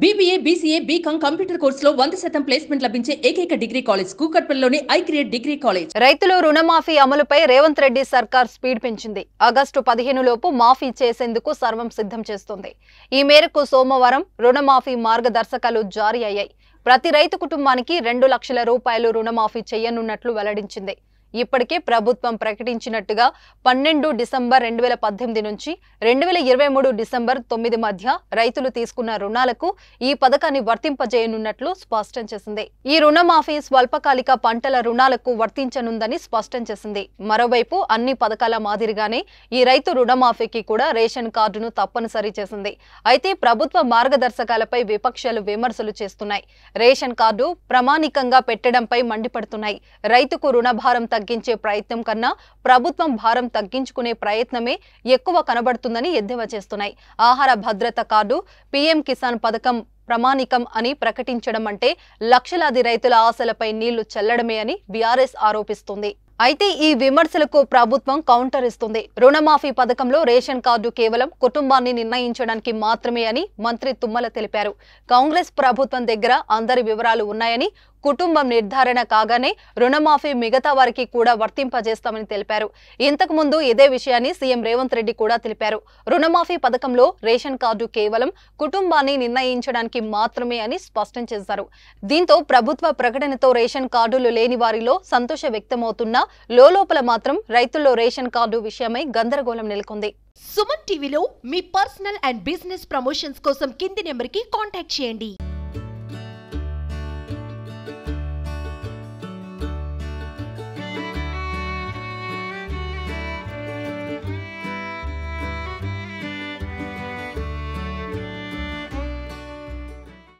BBA, BCA, BCom computer కోర్సులో 100% placement లభించే ఏకైక డిగ్రీ కాలేజ్ కూకట్పల్లిలోని ఐక్రియేట్ డిగ్రీ కాలేజ్. రైతులు రుణమాఫీ అమలుపై రేవంత్ రెడ్డి సర్కార్ స్పీడ్ పెంచింది. ఆగస్టు 15 లోపు మాఫీ చేసేందుకు సర్వం సిద్ధం చేస్తుంది. ఈ మేరకు సోమవారం రుణమాఫీ మార్గదర్శకాలు జారీ అయ్యాయి. ప్రతి రైతు కుటుంబానికి 2 లక్షల రూపాయలు రుణమాఫీ చేయనున్నట్లు వెల్లడించింది. ఇప్పటికే ప్రభుత్వం ప్రకటించినట్టుగా 12 డిసెంబర్ 2018 నుంచి 2023 డిసెంబర్ 9 మధ్య రైతులు తీసుకున్న రుణాలకు ఈ పథకాన్ని వర్తింపజేయనున్నట్లు స్పష్టం చేసింది. ఈ రుణమాఫీ స్వల్పకాలిక పంటల రుణాలకు వర్తించనుందని స్పష్టం చేసింది. మరోవైపు అన్ని పథకాల మాదిరిగానే ఈ రైతు రుణమాఫీకి కూడా రేషన్ కార్డును తప్పనిసరి చేసింది. అయితే ప్రభుత్వ మార్గదర్శకాలపై విపక్షాలు విమర్శలు చేస్తున్నాయి. రేషన్ కార్డు ప్రామాణికంగా పెట్టడంపై మండిపడుతున్నాయి. రైతుకు రుణభారం తగ్గించే ప్రయత్నం కన్నా ప్రభుత్వం భారం తగ్గించుకునే ప్రయత్నమే ఎక్కువ కనబడుతుందని ఎద్దేవా చేస్తున్నాయి. ఆహార భద్రత కార్డు, పీఎం కిసాన్ పథకం ప్రామాణికం అని ప్రకటించడం అంటే లక్షలాది రైతుల ఆశలపై నీళ్లు చల్లడమే అని బీఆర్ఎస్ ఆరోపిస్తుంది. అయితే ఈ విమర్శలకు ప్రభుత్వం కౌంటర్ ఇస్తుంది. రుణమాఫీ పథకంలో రేషన్ కార్డు కేవలం కుటుంబాన్ని నిర్ణయించడానికి మాత్రమే అని మంత్రి తుమ్మల తెలిపారు. కాంగ్రెస్ ప్రభుత్వం దగ్గర అందరి వివరాలు ఉన్నాయని, కుటుంబం నిర్ధారణ కాగానే రుణమాఫీ మిగతా వారికి కూడా వర్తింపజేస్తామని తెలిపారు. ఇంతకు ముందు ఇదే విషయాన్ని సీఎం రేవంత్ రెడ్డి కూడా తెలిపారు. రుణమాఫీ పథకంలో రేషన్ కార్డు కేవలం కుటుంబాన్ని నిర్ణయించడానికి మాత్రమే అని స్పష్టం చేశారు. దీంతో ప్రభుత్వ ప్రకటనతో రేషన్ కార్డులు లేని వారిలో సంతోషం వ్యక్తమవుతున్నా లోలోపల మాత్రం రైతుల్లో రేషన్ కార్డు విషయమై గందరగోళం నెలకొంది. సుమన్ టీవీలో మీ పర్సనల్ అండ్ బిజినెస్ ప్రమోషన్స్ కోసం కింది నెంబర్కి కాంటాక్ట్ చేయండి.